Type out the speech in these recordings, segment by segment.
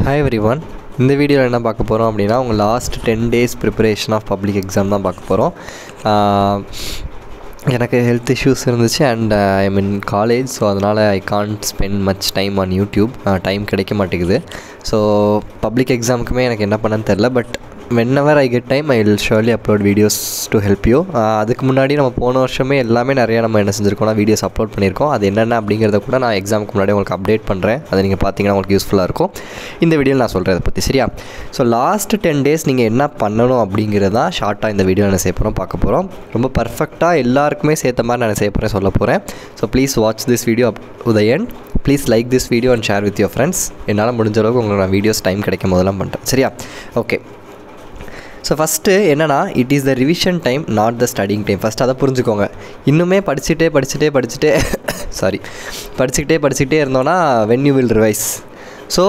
Hi everyone. இந்த வீடியோவில் என்ன பார்க்க போகிறோம் அப்படின்னா உங்கள் last 10 days preparation of public exam தான் பார்க்க போகிறோம். எனக்கு ஹெல்த் இஷ்யூஸ் இருந்துச்சு and I mean college, so அதனால் I can't spend much time on YouTube. Time கிடைக்க மாட்டேங்குது. ஸோ பப்ளிக் எக்ஸாமுக்குமே எனக்கு என்ன பண்ணன்னு தெரில. But whenever I get time I will surely upload videos to help you. அதுக்கு முன்னாடி நம்ம போன வருஷமே எல்லாமே நிறையா நம்ம என்ன செஞ்சுருக்கோம்னா வீடியோஸ் அப்லோட் பண்ணியிருக்கோம். அது என்னென்ன அப்படிங்கிறத கூட நான் எக்ஸாமுக்கு முன்னாடி உங்களுக்கு அப்டேட் பண்ணுறேன். அதை நீங்கள் பார்த்தீங்கன்னா உங்களுக்கு யூஸ்ஃபுல்லாக இருக்கும். இந்த வீடியோவில் நான் சொல்கிறேன் அதை பற்றி, சரியா? ஸோ லாஸ்ட் 10 days நீங்கள் என்ன பண்ணணும் அப்படிங்கிறது தான் ஷார்ட்டாக இந்த வீடியோ நான் செய்ய போகிறோம், பார்க்க போகிறோம். ரொம்ப பர்ஃபெக்டாக எல்லாருக்குமே சேர்த்த மாதிரி நான் செய்ய போகிறேன், சொல்ல போகிறேன். So please watch this video up to the end. Please like this video and share with your friends. என்னால் முடிஞ்ச அளவுக்கு உங்களுக்கு நான் வீடியோஸ் டைம் கிடைக்கும் போதெல்லாம் பண்ணுறேன், சரியா? ஓகே. ஸோ ஃபஸ்ட்டு என்னென்னா, it is the revision time, not the studying time. First அதை புரிஞ்சுக்கோங்க. இன்னுமே படிச்சுக்கிட்டே இருந்தோன்னா when you will revise. So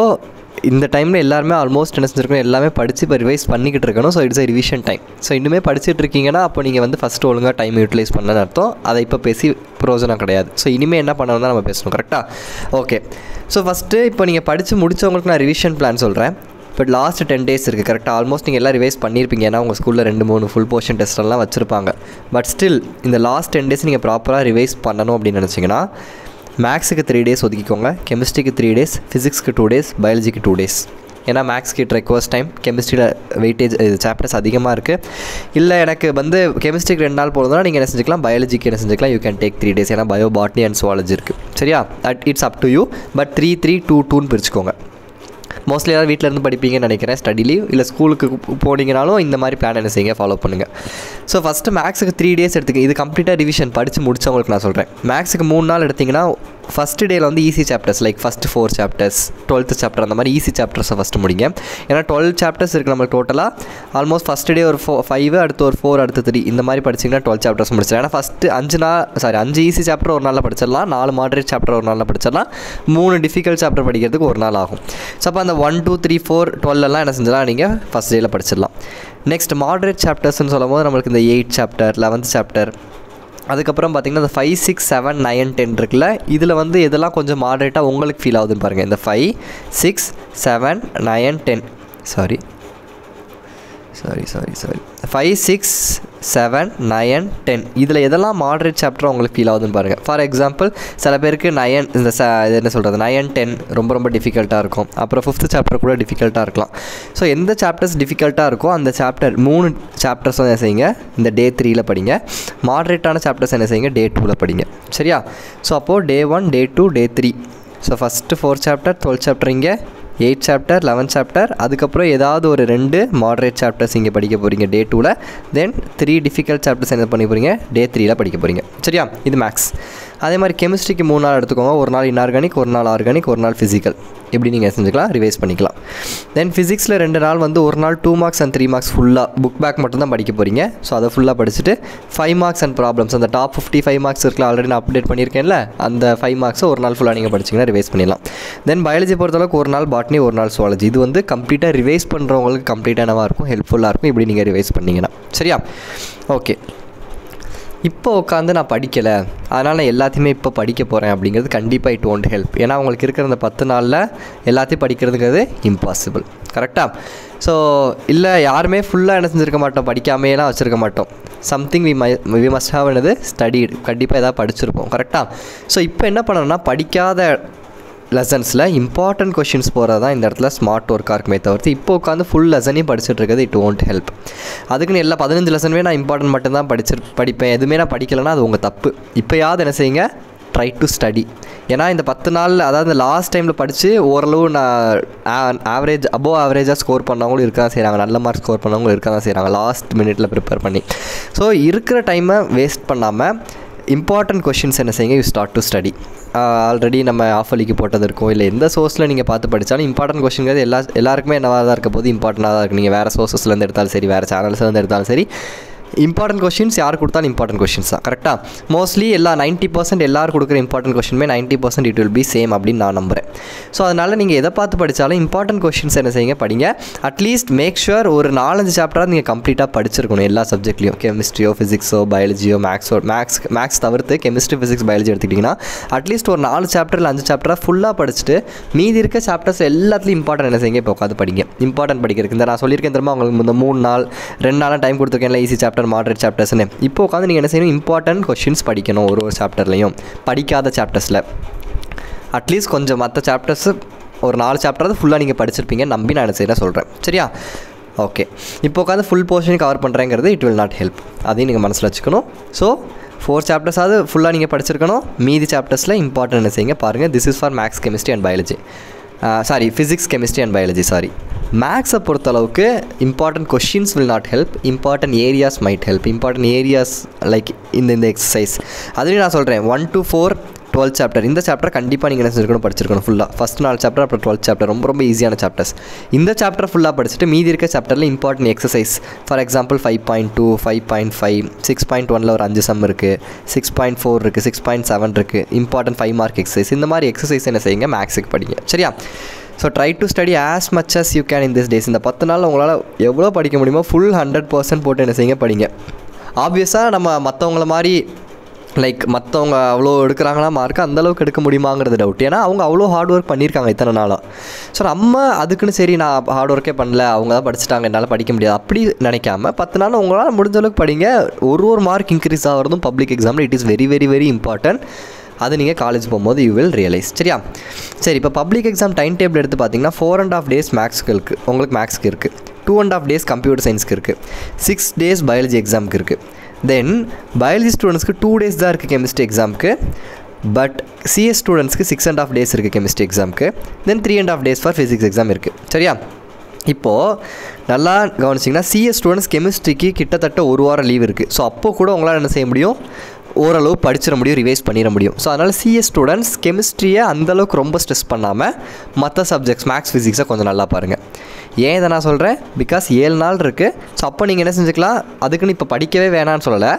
இந்த டைமில் எல்லாருமே ஆல்மோஸ்ட் என்ன செஞ்சுருக்கணும், எல்லாமே படித்து இப்போ ரிவைஸ் பண்ணிக்கிட்டு இருக்கணும். So it's a revision time. So இன்னுமே படிச்சுட்டு இருக்கீங்கன்னா அப்போ நீங்கள் வந்து ஃபஸ்ட்டு ஒழுங்காக டைம் யூட்டிலைஸ் பண்ணணும்னு அர்த்தம். அதை இப்போ பேசி பிரயோஜனம் கிடையாது. ஸோ இனிமேல் என்ன பண்ணணும் தான் நம்ம பேசணும், கரெக்டாக? ஓகே. ஸோ ஃபஸ்ட்டு இப்போ நீங்கள் படித்து முடித்தவங்களுக்கு நான் ரிவிஷன் பிளான் சொல்கிறேன். பட் லாஸ்ட் 10 days இருக்குது, கரெக்டாக? ஆல்மோஸ்ட் நீங்கள் எல்லாம் ரிவைஸ் பண்ணியிருப்பீங்க. ஏன்னா உங்கள் ஸ்கூலில் 2-3 ஃபுல் போர்ஷன் டெஸ்ட்டெல்லாம் வச்சுருப்பாங்க. பட் ஸ்டில் இந்த லாஸ்ட் 10 days நீங்கள் ப்ராப்பராக ரிவைஸ் பண்ணணும் அப்படின்னு நினச்சிங்கன்னா மேக்ஸுக்கு 3 days ஒதுக்கிக்கோங்க, கெமிஸ்ட்ரிக்கு 3 days, ஃபிசிக்ஸ்க்கு 2 days, பயாலஜிக்கு 2 days. ஏன்னா மேக்ஸ்க்கு இட் ரெக்வர்ஸ் டைம், கெமிஸ்ட்ரியில் வெயிட்டேஜ் சாப்டர்ஸ் அதிகமாக இருக்குது. இல்லை எனக்கு வந்து கெமிஸ்ட்ரிக்கு 2 நாள் போகிறதுனா நீங்கள் என்ன செஞ்சுக்கலாம், பயாலஜிக்கு என்ன செஞ்சுக்கலாம், யூ கேன் டேக் 3 days. ஏன்னா பயோ, பாட்னி அண்ட் சுவாலஜி இருக்குது, சரியா? It's up to you. But 3-3-2-2ன்னு பிரிச்சுக்கோங்க. மோஸ்ட்லி எல்லாம் வீட்டில் இருந்து படிப்பீங்கன்னு நினைக்கிறேன். ஸ்டடி லீவ் இல்லை ஸ்கூலுக்கு போனீங்கனாலும் இந்த மாதிரி பிளான் என்ன செய்யுங்க, ஃபாலோ பண்ணுங்கள். ஸோ ஃபஸ்ட்டு மேக்ஸுக்கு 3 days எடுத்துக்க. இது கம்ப்ளீட்டாக ரிவிஷன் படித்து முடிச்சவங்களுக்கு நான் சொல்கிறேன். மேக்ஸுக்கு 3 நாள் எடுத்திங்கன்னா ஃபஸ்ட்டு டேயில் வந்து easy chapters like first 4 chapters, 12th chapter அந்த மாதிரி ஈஸி சாப்டர்ஸை ஃபஸ்ட்டு முடிங்க. ஏன்னா 12 chapters இருக்குது நம்மளுக்கு டோட்டலாக. ஆல்மோஸ்ட் ஃபஸ்ட்டு டே ஒரு 5, அடுத்து ஒரு 4, அடுத்து 3 இந்த மாதிரி படிச்சிங்கன்னா 12 chapters முடிச்சிடலாம். ஏன்னா ஃபஸ்ட்டு 5 ஈஸி சாப்டர் ஒரு நாளில் படிச்சிடலாம், 4 மாடரேட் சாப்டர் ஒரு நாளில் படிச்சிடலாம், 3 டிஃபிகல்ட் சாப்டர் படிக்கிறதுக்கு ஒரு நாள் ஆகும். ஸோ அப்போ அந்த 1, 2, 3, 4, 12 எல்லாம் என்ன செஞ்சலாம், நீங்கள் ஃபஸ்ட் டேயில் படிச்சிடலாம். நெக்ஸ்ட் மாடரேட் சாப்டர்ஸ்னு சொல்லும் போது நம்மளுக்கு இந்த 8th chapter, 11th chapter, அதுக்கப்புறம் பார்த்திங்கன்னா இந்த 5, 6, 7, 9, 10 இருக்குல்ல. இதில் வந்து எதெல்லாம் கொஞ்சம் மாடரேட்டாக உங்களுக்கு ஃபீல் ஆகுதுன்னு பாருங்கள். இந்த 5, 6, 7, 9, 10 சாரி 5, 6, 7, 9, 10 இதில் எதெல்லாம் மாடரேட் சாப்டர் உங்களுக்கு ஃபீல் ஆகுதுன்னு பாருங்கள். ஃபார் எக்ஸாம்பிள் சில பேருக்கு 9 இது என்ன சொல்கிறது 9, 10 ரொம்ப டிஃபிகல்ட்டாக இருக்கும். அப்புறம் 5th chapter கூட டிஃபிகல்ட்டாக இருக்கலாம். ஸோ எந்த சாப்டர்ஸ் டிஃபிகல்ட்டாக இருக்கோ அந்த சாப்டர் 3 chapters என்ன செய்யுங்க, இந்த டே 3ல் படிங்க. மாடரேட்டான சாப்டர்ஸ் என்ன செய்யுங்க, டே 2ல் படிங்க, சரியா? ஸோ அப்போது டே 1, டே 2, டே 3. ஸோ ஃபஸ்ட்டு 4 chapter, 12 chapter இங்கே, 8th chapter, 11th chapter, அதுக்கப்புறம் ஏதாவது ஒரு 2 மாடரேட் சாப்டர்ஸ் இங்கே படிக்க போகிறீங்க டே 2ல். தென் 3 டிஃபிகல்ட் சாப்டர்ஸ் என்ன பண்ணி போகிறீங்க, டே 3ல் படிக்க போகிறீங்க, சரியா? இது மேக்ஸ். அதே மாதிரி கெமிஸ்ட்ரிக்கு 3 நாள் எடுத்துக்கோங்க. ஒரு நாள் இன்ஆர்கானிக், ஒரு நாள் ஆர்கானிக், ஒரு நாள் ஃபிசிக்கல். இப்படி நீங்கள் செஞ்சுக்கலாம், ரிவைஸ் பண்ணிக்கலாம். தென் ஃபிசிக்ஸில் 2 நாள் வந்து ஒரு நாள் 2 marks and 3 marks ஃபுல்லாக புக் பேக் மட்டும் தான் படிக்க போகிறீங்க. ஸோ அதை ஃபுல்லாக படிச்சுட்டு 5 marks and ப்ராப்ளம்ஸ், அந்த டாப் 55 marks இருக்குல்ல, ஆல்ரெடி நான் அப்டேட் பண்ணியிருக்கேன்ல, அந்த 5 marks ஒரு நாள் ஃபுல்லாக நீங்கள் படிச்சிங்கன்னா ரிவைஸ் பண்ணிடலாம். தென் பயாலஜி பொறுத்தளவுக்கு ஒரு நாள் பாட்னி, ஒரு நாள் சுவாலஜி. இது வந்து கம்ப்ளீட்டாக ரிவைஸ் பண்ணுறவங்களுக்கு கம்ப்ளீட்டானவாக இருக்கும், ஹெல்ப்ஃபுல்லாக இருக்கும். இப்படி நீங்கள் ரிவைஸ் பண்ணிங்கன்னா, சரியா? ஓகே. இப்போ உட்காந்து நான் படிக்கலை, அதனால் நான் எல்லாத்தையுமே இப்போ படிக்க போகிறேன் அப்படிங்கிறது கண்டிப்பாக இட் ஒன்ட் ஹெல்ப். ஏன்னா உங்களுக்கு இருக்கிற அந்த 10 நாளில் எல்லாத்தையும் படிக்கிறதுங்கிறது இம்பாசிபிள், கரெக்டாக? ஸோ இல்லை யாருமே ஃபுல்லாக என்ன செஞ்சுருக்க மாட்டோம், படிக்காமையெல்லாம் வச்சுருக்க மாட்டோம். சம்திங் வி மஸ்ட் ஹாவ் என்னது ஸ்டடிட், கண்டிப்பாக எதாவது படிச்சிருப்போம், கரெக்டாக? ஸோ இப்போ என்ன பண்ணணும்னா படிக்காத லெசன்ஸில் இம்பார்ட்டன்ட் கொஷின்ஸ் போகிறது தான் இந்த இடத்துல ஸ்மார்ட் ஒர்க்காக இருக்குமே தவிர்த்து இப்போ உட்காந்து ஃபுல் லெசனையும் படிச்சுட்டு இருக்கிறது இட் ஒன்ட் ஹெல்ப். அதுக்குன்னு எல்லா 15 லெசனுமே நான் இம்பார்ட்டன்ட் மட்டும்தான் படிப்பேன், எதுவுமே நான் படிக்கலைன்னா அது உங்கள் தப்பு. இப்போயாவது என்ன செய்யுங்க, ட்ரை டு ஸ்டடி. ஏன்னா இந்த 10 நாளில், அதாவது லாஸ்ட் டைமில் படித்து ஓரளவு நான் ஆவரேஜ் அபோவ் ஆவரேஜாக ஸ்கோர் பண்ணவங்களும் இருக்க தான் செய்கிறாங்க, நல்ல மார்க் ஸ்கோர் பண்ணவங்களும் இருக்க தான் செய்கிறாங்க லாஸ்ட் மினிட்ல ப்ரிப்பேர் பண்ணி. ஸோ இருக்கிற டைமை வேஸ்ட் பண்ணாமல் இம்பார்ட்டன்ட் கொஷின்ஸ் என்ன செய்யுங்க, you start to study. Already நம்ம ஆஃபலிக்கு போட்டது இருக்கும், இல்லை எந்த சோர்ஸில் நீங்கள் பார்த்து படித்தாலும் இம்பார்ட்டன்ட் கொஷின்கிறது எல்லாருக்குமே என்னவாக தான் இருக்க போது இம்பார்ட்டண்ட்டாக தான் இருக்குது. நீங்கள் வேறு சோர்ஸஸ்லேருந்து எடுத்தாலும் சரி, வேறு சேனல்ஸ்லேருந்து எடுத்தாலும் சரி, இம்பார்ட்டன்ட் கொஷின்ஸ் யார் கொடுத்தாலும் இம்பார்ட்டன்ட் கொஷின்ஸ் தான் கரெக்டாக. மோஸ்ட்லி எல்லா 90% எல்லோரும் கொடுக்குற இம்பார்ட்டன்ட் கொஷினுமே 90% இட் வில் பி சேம் அப்படின்னு நான் நம்புகிறேன். ஸோ அதனால் நீங்கள் எதை பார்த்து படித்தாலும் இம்பார்ட்டன்ட் கொஷின்ஸ் என்ன செய்யுங்க படிங்க. அட்லீஸ்ட் மேக் ஷுர் ஒரு 4-5 சாப்டராக நீங்கள் கம்ப்ளீட்டாக படிச்சிருக்கணும் எல்லா சப்ஜெக்ட்லையும். கெமிஸ்ட்ரியோ ஃபிசிக்ஸோ பயாலஜியோ மேக்ஸ் தவிர்த்து கெமிஸ்ட்ரி ஃபிசிக்ஸ் பயாலஜி எடுத்துக்கிட்டிங்கன்னா அட்லீஸ்ட் ஒரு 4 சாப்டர் 5 சாப்டராக ஃபுல்லாக படிச்சுட்டு மீதி இருக்க சாப்டர்ஸ் எல்லாத்துலையும் இம்பார்ட்டன்ட் என்ன செய்யுங்க இப்போ உட்காந்து படிங்க. இம்பார்ட்டன்ட் படிக்கிறதுக்கு இந்த நான் சொல்லியிருக்கேன் தெரியுமா உங்களுக்கு இந்த 3 நாள் 2 நாளாக டைம் கொடுத்துருக்கேன்ல ஈஸி சாப்டர் மாடரேட் சாப்டர்ஸ்னு. இப்போ உட்காந்து நீங்கள் என்ன செய்யணும் இம்பார்ட்டன்ட் கொஷின்ஸ் படிக்கணும் ஒரு சாப்டர்லையும். படிக்காத சாப்டர்ஸில் அட்லீஸ்ட் கொஞ்சம் மற்ற சாப்டர்ஸு ஒரு 4 சாப்டராவது ஃபுல்லாக நீங்கள் படிச்சிருப்பீங்க நம்பி நான் என்ன செய்யறேன் சொல்கிறேன் சரியா. ஓகே இப்போ உட்காந்து ஃபுல் போர்ஷன் கவர் பண்ணுறேங்கிறது இட் வில் நாட் ஹெல்ப். அதையும் நீங்கள் மனசில் வச்சுக்கணும். ஸோ 4 சாப்டர்ஸாவது ஃபுல்லாக நீங்கள் படிச்சிருக்கணும். மீதி சாப்டர்ஸில் இம்பார்ட்டன்ட் என்ன செய்யுங்க பாருங்கள். This is for maths chemistry and biology physics chemistry and biology மேக்ஸை பொறுத்தளவுக்கு important questions will not help. Important areas might help. Important areas like இந்த எக்ஸசைஸ் அதுலேயும் நான் சொல்கிறேன் 1 to 4 12th சாப்டர். இந்த சாப்டர் கண்டிப்பாக நீங்கள் என்ன செஞ்சுருக்கணும் படிச்சிருக்கணும் ஃபுல்லாக. ஃபஸ்ட் 4 சாப்டர் அப்புறம் 12th சாப்டர் ரொம்ப ஈஸியான சாப்டர்ஸ். இந்த சாப்டர் ஃபுல்லாக படிச்சுட்டு மீதி இருக்க சாப்டரில் இம்பார்ட்டன்ட் எக்ஸசைஸ் ஃபார் எக்ஸாம்பிள் 5.2 5.5 6.1 ஒரு 5 சம் இருக்குது, 6.4 இருக்குது, 6.7 இருக்குது, இம்பார்ட்டன்ட் 5 மார்க் எக்ஸசைஸ். இந்த மாதிரி எக்ஸசைஸ் என்ன செய்யுங்க மேக்ஸுக்கு படிங்க சரியா. So try to study as much as you can in this days. இந்த 10 நாள் உங்களால் எவ்வளோ படிக்க முடியுமோ ஃபுல் 100% போட்டு என்ன செய்யுங்க படிங்க. ஆப்வியஸாக நம்ம மற்றவங்கள மாதிரி லைக் மற்றவங்க அவ்வளோ எடுக்கிறாங்களா மார்க்கு அந்தளவுக்கு எடுக்க முடியுமாங்கிறது டவுட். ஏன்னா அவங்க அவ்வளோ ஹார்ட் ஒர்க் பண்ணியிருக்காங்க இத்தனை நாளாக. ஸோ நம்ம அதுக்குன்னு சரி நான் ஹார்ட் ஒர்க்கே பண்ணல அவங்க தான் படிச்சுட்டாங்க என்னால் படிக்க முடியாது அப்படி நினைக்காம 10 நாள் உங்களால் முடிஞ்ச அளவுக்கு படிங்க. ஒரு மார்க் இன்க்ரீஸ் ஆகிறதும் பப்ளிக் எக்ஸாமில் it is very very very important. அது நீங்கள் காலேஜ் போகும்போது யூ வில் ரியலைஸ் சரியா. சரி இப்போ பப்ளிக் எக்ஸாம் டைம் டேபிள் எடுத்து பார்த்தீங்கன்னா 4.5 days மேக்ஸுக்கு இருக்குது உங்களுக்கு மேக்ஸுக்கு இருக்குது, 2.5 days கம்ப்யூட்டர் சயின்ஸ்க்கு இருக்குது, 6 days பயாலஜி எக்ஸாமுக்கு இருக்குது. தென் பயாலஜி ஸ்டூடெண்ட்ஸ்க்கு 2 days தான் இருக்குது கெமிஸ்ட்ரி எக்ஸாமுக்கு. பட் சிஎஸ் ஸ்டூடெண்ட்ஸ்க்கு 6.5 days இருக்குது கெமிஸ்ட்ரி எக்ஸாமுக்கு. தென் 3.5 days ஃபார் ஃபிசிக்ஸ் எக்ஸாம் இருக்குது சரியா. இப்போது நல்லா கவனிச்சிங்கன்னா சிஎஸ் ஸ்டூடெண்ட்ஸ் கெமிஸ்ட்ரிக்கு கிட்டத்தட்ட 1 வாரம் லீவ் இருக்குது. ஸோ அப்போது கூட உங்களால் என்ன செய்ய முடியும் ஓரளவு படிச்சிட முடியும், ரிவைஸ் பண்ணிட முடியும். ஸோ அதனால் சிஎஸ் ஸ்டூடெண்ட்ஸ் கெமிஸ்ட்ரியை அந்தளவுக்கு ரொம்ப ஸ்ட்ரெஸ் பண்ணாமல் மற்ற சப்ஜெக்ட்ஸ் மேக்ஸ் ஃபிசிக்ஸை கொஞ்சம் நல்லா பாருங்கள். ஏன் இதை நான் சொல்கிறேன் பிகாஸ் 7 நாள் இருக்குது. ஸோ அப்போ நீங்கள் என்ன செஞ்சுக்கலாம் அதுக்குன்னு இப்போ படிக்கவே வேணான்னு சொல்லலை,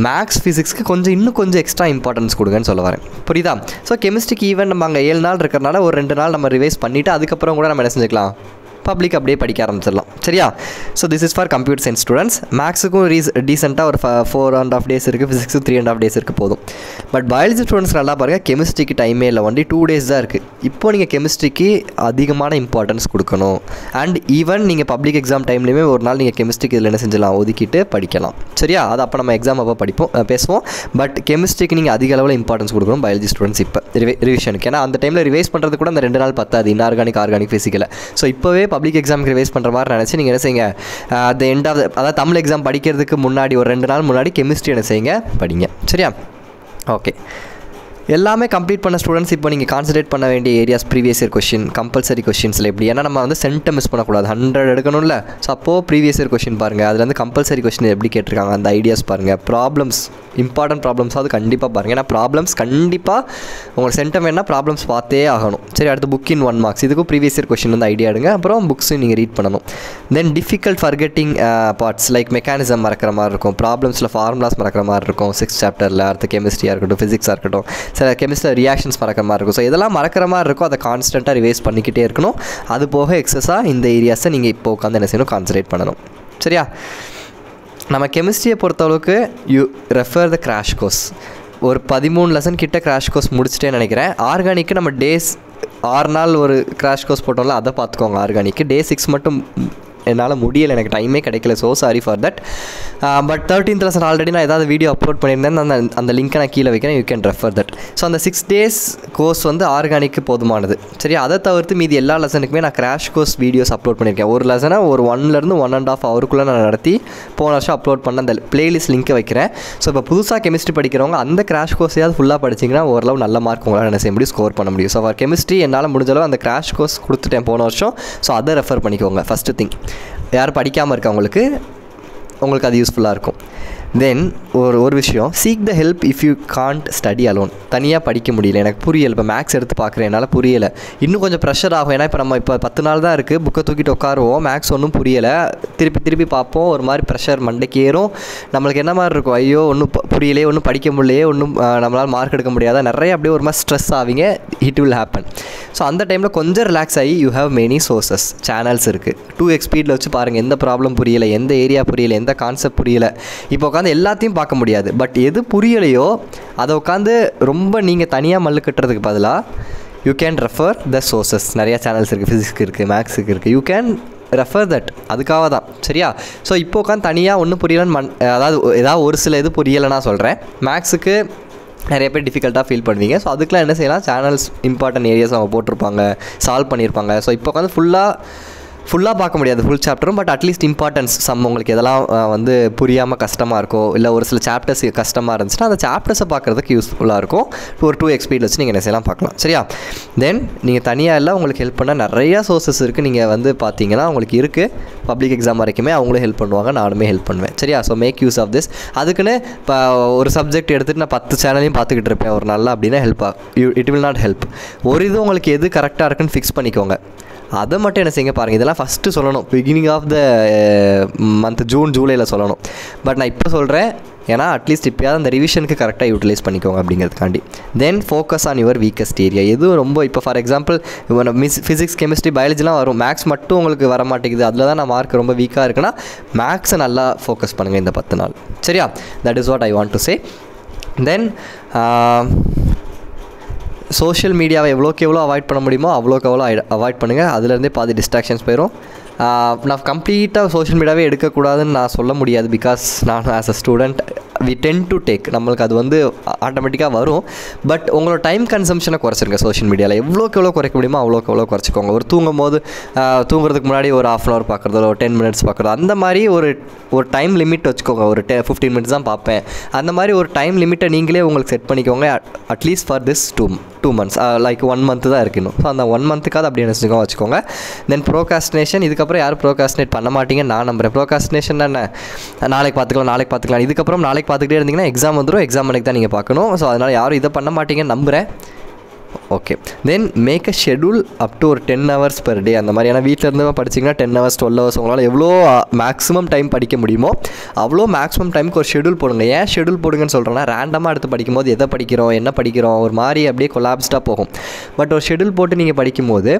மேக்ஸ் ஃபிசிக்ஸ்க்கு இன்னும் கொஞ்சம் எக்ஸ்ட்ரா இம்பார்ட்டன்ஸ் கொடுங்கன்னு சொல்ல வரேன் புரியுதா. ஸோ கெமிஸ்ட்ரிக்கு ஈவன் நம்ம அங்கே 7 நாள் இருக்கிறனால ஒரு 2 நாள் நம்ம ரிவைஸ் பண்ணிவிட்டு அதுக்கப்புறம் கூட நம்ம என்ன செஞ்சுக்கலாம் பப்ளிக் அப்படியே படிக்க ஆரம்பிச்சிடலாம் சரியா. So this is for computer science students. மேக்ஸுக்கும் டீசெண்டாக ஒரு 4.5 days இருக்குது, ஃபிசிக்ஸுக்கு 3.5 days இருக்குது போதும். பட் பயாலஜி ஸ்டூடெண்ட்ஸ் நல்லா பாருங்கள் கெமிஸ்ட்ரிக்கு டைமே இல்லை, ஒன்லி 2 days தான் இருக்குது. இப்போ நீங்கள் கெமிஸ்ட்ரிக்கு அதிகமான இம்பார்ட்டன்ஸ் கொடுக்கணும். அண்ட் ஈவன் நீங்கள் பப்ளிக் எக்ஸாம் டைம்லேயுமே ஒரு நாள் நீங்கள் கெமிஸ்ட்ரிக்கு இதில் என்ன செஞ்சலாம் ஒதுக்கிட்டு படிக்கலாம் சரியா. அது அப்போ நம்ம எக்ஸாம் அப்போ பேசுவோம். பட் கெமிஸ்ட்ரிக்கு நீங்கள் அதிக அளவில் இம்பார்ட்டன்ஸ் கொடுக்கணும் பயாலஜி ஸ்டூடெண்ட்ஸ் இப்போ ரிவிஷனுக்கு. ஏன்னா அந்த டைமில் ரிவைஸ் பண்ணுறது கூட அந்த 2 நாள் பத்தாது இன்ஆர்கானிக் ஃபிசிக்கலை. ஸோ இப்போவே பப்ளிக் எக்ஸாமுக்கு ரிவைஸ் பண்ணுற மாதிரி நினச்சி நீங்கள் என்ன செய்யுங்க த எண்ட் ஆஃப் அதாவது தமிழ் எக்ஸாம் படிக்கிறதுக்கு முன்னாடி ஒரு 2 நாள் முன்னாடி கெமிஸ்ட்ரி என்ன செய்யுங்க படிங்க சரியா. ஓகே எல்லாமே கம்ப்ளீட் பண்ண ஸ்டூடெண்ட்ஸ் இப்போ நீங்கள் கான்சன்ட்ரேட் பண்ண வேண்டிய areas previous year question compulsory கொஷின்ஸில் எப்படி ஏன்னா நம்ம வந்து சென்ட்டை மிஸ் பண்ணக்கூடாது 100 எடுக்கணும்ல. ஸோ அப்போது ப்ரீவியஸ் இயர் கொஷின் பாருங்கள், அதில் வந்து கம்பல்சரி கொஷின் எப்படி கேட்டிருக்காங்க அந்த ஐடியாஸ் பாருங்கள். ப்ராப்ளம்ஸ் இம்பார்ட்டன்ட் ப்ராப்ளம்ஸாவது கண்டிப்பாக பாருங்கள். ஏன்னா ப்ராப்ளம்ஸ் கண்டிப்பாக உங்களுக்கு சென்டம் வேணால் ப்ராப்ளம்ஸ் பார்த்தே ஆகணும் சரி. அடுத்து புக் இன் 1 marks இதுக்கும் ப்ரீவியஸ் இயர் கொஷின் வந்து ஐடியா எடுங்க. அப்புறம் புக்ஸும் நீங்கள் ரீட் பண்ணணும். Then difficult forgetting parts like mechanism மறக்கிற மாதிரி இருக்கும், ப்ராப்ளம்ஸில் ஃபார்முலாஸ் மறக்கிற மாதிரி இருக்கும் 6th சாப்டரில். அடுத்து கெமிஸ்ட்ரியாக இருக்கட்டும் ஃபிசிக்ஸாக இருக்கட்டும் சில கெமிஸ்ட்ரியில் ரியாக்ஷன்ஸ் மறக்கிற மாதிரி இருக்கும். ஸோ இதெல்லாம் மறக்கிற மாதிரி இருக்கும், அதை கான்ஸ்டண்ட்டாக ரிவைஸ் பண்ணிக்கிட்டே இருக்கணும். அது போக எக்ஸஸாக இந்த ஏரியாஸை நீங்கள் இப்போ உட்காந்து என்ன செய்யணும் கான்சன்ட்ரேட் பண்ணணும் சரியா. நம்ம கெமிஸ்ட்ரியை பொறுத்தளவுக்கு you refer the crash course. ஒரு 13 லெசன் கிட்ட கிராஷ் கோர்ஸ் முடிச்சிட்டேன்னு நினைக்கிறேன். ஆர்கானிக்கு நம்ம டேஸ் 6 நாள் ஒரு கிராஷ் கோர்ஸ் போட்டோம்ல அதை பார்த்துக்கோங்க. ஆர்கானிக்கு டே 6 மட்டும் என்னால் முடியலை, எனக்கு டைமே கிடைக்கல. So sorry for that. But 13th lesson already நான் ஏதாவது வீடியோ அப்லோட் பண்ணியிருந்தேன், அந்த லிங்க்கை நான் கீழே வைக்கிறேன், you can refer that. So அந்த 6 days கோர்ஸ் வந்து ஆர்கானிக்கு போதுமானது சரி. அதை தவிர்த்து மீதி எல்லா லெசனுக்குமே நான் கிராஷ் கோர்ஸ் வீடியோஸ் அப்லோட் பண்ணியிருக்கேன். ஒரு லெசனை ஒரு 1 to 1.5 hour நான் நடத்தி போன வருஷம் அப்லோட் பண்ண அந்த பிளேலிஸ்ட் லிங்க்கை வைக்கிறேன். ஸோ இப்போ புதுசாக கெமிஸ்ட்ரி படிக்கிறவங்க அந்த கிராஷ் கோர்ஸையாவது ஃபுல்லாக படிச்சிங்கன்னா ஓரளவு நல்ல மார்க் உங்களால் என்ன செய்ய முடியும் ஸ்கோர் பண்ண முடியும். ஸோ ஃபார் கெமிஸ்ட்ரி என்னால் முடிஞ்சளவு அந்த கிராஷ் கோர்ஸ் கொடுத்துட்டேன் போன வருஷம். ஸோ அதை ரெஃபர் பண்ணிக்கோங்க ஃபஸ்ட்டு திங். யார் படிக்காமல் இருக்கவங்களுக்கு உங்களுக்கு அது யூஸ்ஃபுல்லாக இருக்கும். தென் ஒரு விஷயம், seek the help if you can't study alone. தனியாக படிக்க முடியல, எனக்கு புரியலை, இப்போ மேக்ஸ் எடுத்து பார்க்குறேன், என்னால் புரியலை, இன்னும் கொஞ்சம் ப்ரெஷர் ஆகும். ஏன்னா இப்போ 10 நாள் தான் இருக்குது, புக்கை தூக்கிட்டு உட்காருவோம், மேக்ஸ் ஒன்றும் புரியலை, திருப்பி பார்ப்போம், ஒரு மாதிரி ப்ரெஷர் மண்டைக்கு ஏறும். நம்மளுக்கு என்ன மாதிரி இருக்கும், ஐயோ ஒன்றும் புரியலையே, ஒன்றும் படிக்க முடியலையே, ஒன்றும் நம்மளால் மார்க் எடுக்க முடியாதா, நிறைய அப்படியே ஒரு மாதிரி ஸ்ட்ரெஸ் ஆவீங்க. It will happen. ஸோ அந்த டைமில் கொஞ்சம் ரிலாக்ஸ் ஆகி you have many sources, channels இருக்குது. 2x ஸ்பீடில் வச்சு பாருங்கள், எந்த ப்ராப்ளம் புரியலை, எந்த ஏரியா புரியலை, எந்த கான்செப்ட் புரியலை, இப்போ உட்காந்து எல்லாத்தையும் பார்க்க முடியாது. பட் எது புரியலையோ அதை உட்காந்து ரொம்ப நீங்கள் தனியாக மல்லு கட்டுறதுக்கு பதிலாக you can refer the sources. நிறையா சேனல்ஸ் இருக்குது, ஃபிசிக்ஸ்க்கு இருக்குது, மேக்ஸுக்கு இருக்குது, யூ கேன் ரெஃபர் தட். அதுக்காக தான், சரியா? ஸோ இப்போ உட்காந்து தனியாக ஒன்றும் புரியலன்னு அதாவது ஏதாவது ஒரு சில இது புரியலை நான் சொல்கிறேன். மேக்ஸுக்கு நிறைய பேர் டிஃபிகல்ட்டாக ஃபீல் பண்ணுவீங்க. ஸோ அதுக்கெலாம் என்ன செய்யலாம், சேனல்ஸ் இம்பார்ட்டன்ட் ஏரியாஸ் அவங்க போட்டிருப்பாங்க, சால்வ் பண்ணியிருப்பாங்க. ஸோ இப்போ உட்காந்து ஃபுல்லாக பார்க்க முடியாது ஃபுல் சாப்டரும், பட் அட்லீஸ்ட் இம்பார்ட்டன்ஸ் உங்களுக்கு எதெல்லாம் வந்து புரியாமல் கஷ்டமாக இருக்கோ, இல்லை ஒரு சில சாப்டர்ஸ் கஷ்டமாக இருந்துச்சுன்னா அந்த சாப்டர்ஸை பார்க்குறதுக்கு யூஸ்ஃபுல்லாக இருக்கும். ஒரு 2x ஸ்பீட் வச்சு நீங்கள் என்ன செய்யலாம் பார்க்கலாம், சரியா? தென் நீங்கள் தனியாக இல்லை, உங்களுக்கு ஹெல்ப் பண்ண நிறையா சோர்சஸ் இருக்குது. நீங்கள் வந்து பார்த்தீங்கன்னா உங்களுக்கு இருக்குது, பப்ளிக் எக்ஸாம் வரைக்குமே அவங்களும் ஹெல்ப் பண்ணுவாங்க, நானுமே ஹெல்ப் பண்ணுவேன், சரியா? So make use of this. அதுக்குன்னு இப்போ ஒரு சப்ஜெக்ட் எடுத்துகிட்டு நான் 10 சேனலையும் பார்த்துக்கிட்டு இருப்பேன் ஒரு நாளில் அப்படின்னா இட் வில் நாட் ஹெல்ப். ஒரு இது உங்களுக்கு எது கரெக்டாக இருக்குன்னு ஃபிக்ஸ் பண்ணிக்கோங்க. அதை மட்டும் என்ன செய்யுங்க பாருங்கள். இதெல்லாம் ஃபஸ்ட்டு சொல்லணும், பிகினிங் ஆஃப் த மந்த் ஜூலையில் சொல்லணும். பட் நான் இப்போ சொல்கிறேன், ஏன்னா அட்லீஸ்ட் இப்போயாவது அந்த ரிவிஷனுக்கு கரெக்டாக யூட்டிலைஸ் பண்ணிக்கோங்க அப்படிங்கிறதுக்காண்டி. Then focus on your weakest area. எதுவும் ரொம்ப இப்போ ஃபார் எக்ஸாம்பிள் ஃபிசிக்ஸ், கெமிஸ்ட்ரி, பயாலஜிலாம் வரும், மேக்ஸ் மட்டும் உங்களுக்கு வர மாட்டேங்குது, அதில் தான் நான் மார்க் ரொம்ப வீக்காக இருக்குன்னா மேக்ஸை நல்லா ஃபோக்கஸ் பண்ணுங்கள் இந்த 10 நாள், சரியா? That is what I want to say. Then social மீடியாவை எவ்வளோக்கு எவ்வளோ அவாய்ட் பண்ண முடியுமோ அவ்வளோக்கு எவ்வளோ அவாய்ட் பண்ணுங்கள். அதுலேருந்தே பாதி டிஸ்ட்ராக்ஷன்ஸ் போயிடும். நான் கம்ப்ளீட்டாக சோஷியல் மீடியாவே எடுக்கக்கூடாதுன்னு நான் சொல்ல முடியாது. பிகாஸ் நான் as a student we tend to take, நம்மளுக்கு அது வந்து ஆட்டோமேட்டிக்காக வரும். பட் உங்களோட டைம் கன்சம்ஷனை குறைச்சிருங்க. சோஷியல் மீடியாவில் எவ்வளோக்கு எவ்வளோ குறைக்க முடியுமோ அவ்வளோக்கு எவ்வளோ குறைச்சிக்கோங்க. ஒரு தூங்குறதுக்கு முன்னாடி ஒரு 1/2 hour பார்க்குறதோ, ஒரு 10 minutes பார்க்குறதோ, அந்த மாதிரி ஒரு டைம் லிமிட் வச்சுக்கோங்க. ஒரு 15 minutes தான் பார்ப்பேன், அந்த மாதிரி ஒரு டைம் லிமிட்டை நீங்களே உங்களுக்கு செட் பண்ணிக்கோங்க. At least for this 2 months, like 1 month தான் இருக்கணும். ஸோ அந்த 1 monthக்காவது அப்படி என்ன வச்சுக்கோங்க. தென் ப்ரோகாஸ்டினேஷன், இதுக்கப்புறம் யாரும் ப்ரோகாஸ்டினேட் பண்ண மாட்டீங்கன்னு நான் நம்புகிறேன். ப்ரோகாஸ்டினேஷன் என்ன, நாளைக்கு பார்த்துக்கலாம், இதுக்கப்புறம் நாளைக்கு பார்த்துக்கிட்டே இருந்தீங்கன்னா எக்ஸாம் வந்துடும், எக்ஸாம் அன்றைக்கி தான் நீங்கள் பார்க்கணும். ஸோ அதனால் யாரும் இதை பண்ண மாட்டீங்கன்னு நம்புகிறேன். Okay, then make a schedule up to ஒரு 10 hours per day. அந்த மாதிரி, ஏன்னா வீட்டில் இருந்து படிச்சிங்கன்னா 10 hours 12 hours உங்களால் எவ்வளோ மேக்ஸிமம் டைம் படிக்க முடியுமோ அவ்வளோ மேக்ஸிமம் டைமுக்கு ஒரு ஷெடியூல் போடுங்க. ஏன் ஷெடியூல் போடுங்கன்னு சொல்கிறேன்னா, ரேண்டமாக எடுத்து படிக்கும்போது எதை படிக்கிறோம், என்ன படிக்கிறோம், ஒரு மாதிரி அப்படியே கொலாப்ஸ்டாக போகும். பட் ஒரு ஷெடியூல் போட்டு நீங்கள் படிக்கும்போது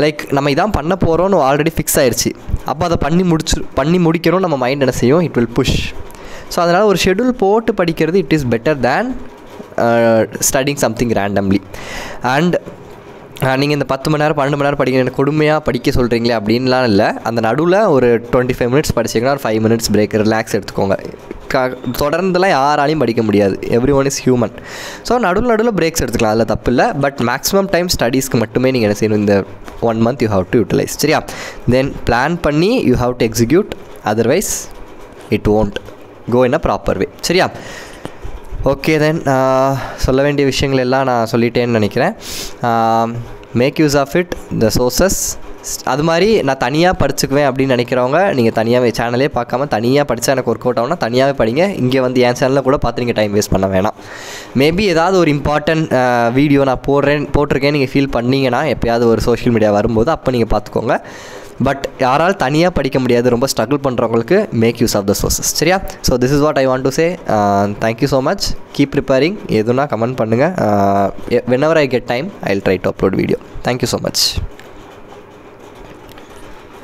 லைக் நம்ம இதான் பண்ண போகிறோன்னு ஆல்ரெடி ஃபிக்ஸ் ஆயிடுச்சு. அப்போ அதை பண்ணி முடிக்கணும் நம்ம மைண்ட் என்ன செய்யும், இட் வில் புஷ். ஸோ அதனால் ஒரு ஷெடியூல் போட்டு படிக்கிறது it is better than studying something randomly. And நீங்கள் இந்த 10 மணி நேரம் 12 மணி நேரம் படிக்க எனக்கு கொடுமையாக படிக்க சொல்கிறீங்களே அப்படின்லாம் இல்லை. அந்த நடுவில் ஒரு 25 minutes படிச்சிங்கன்னா ஒரு 5 minutes பிரேக், ரிலாக்ஸ் எடுத்துக்கோங்க. தொடர்ந்துலாம் யாராலையும் படிக்க முடியாது, every one is human. So நடுவில் பிரேக்ஸ் எடுத்துக்கலாம், அதில் தப்பு இல்லை. பட் மேக்ஸிமம் டைம் ஸ்டடீஸ்க்கு மட்டுமே நீங்கள் என்ன செய்யணும், இந்த 1 month you have to utilize, சரியா? தென் பிளான் பண்ணி you have to execute, otherwise it won't go in a proper way, சரியா? ஓகே, தென் சொல்ல வேண்டிய விஷயங்கள் எல்லாம் நான் சொல்லிட்டேன்னு நினைக்கிறேன். Make use of it, the sources. அது மாதிரி நான் தனியாக படிச்சுக்குவேன் அப்படின்னு நினைக்கிறவங்க, நீங்கள் தனியாகவே சேனலே பார்க்காம தனியாக படித்தா எனக்கு ஒர்க் அவுட் ஆகும்னா தனியாகவே படிங்க. இங்கே வந்து என் சேனலில் கூட பார்த்து நீங்கள் டைம் வேஸ்ட் பண்ண வேணாம். மேபி ஏதாவது ஒரு இம்பார்ட்டன்ட் வீடியோ நான் போட்டிருக்கேன் நீங்கள் ஃபீல் பண்ணிங்கன்னா, எப்போயாவது ஒரு சோஷியல் மீடியா வரும்போது அப்போ நீங்கள் பார்த்துக்கோங்க. பட் யாரால் தனியாக படிக்க முடியாது, ரொம்ப ஸ்ட்ரகிள் பண்ணுறவங்களுக்கு make use of the sources, சரியா? So this is what I want to say. Thank you so much. Keep preparing. எதுனா கமெண்ட் பண்ணுங்கள். whenever I get time I'll try to upload video. Thank you so much.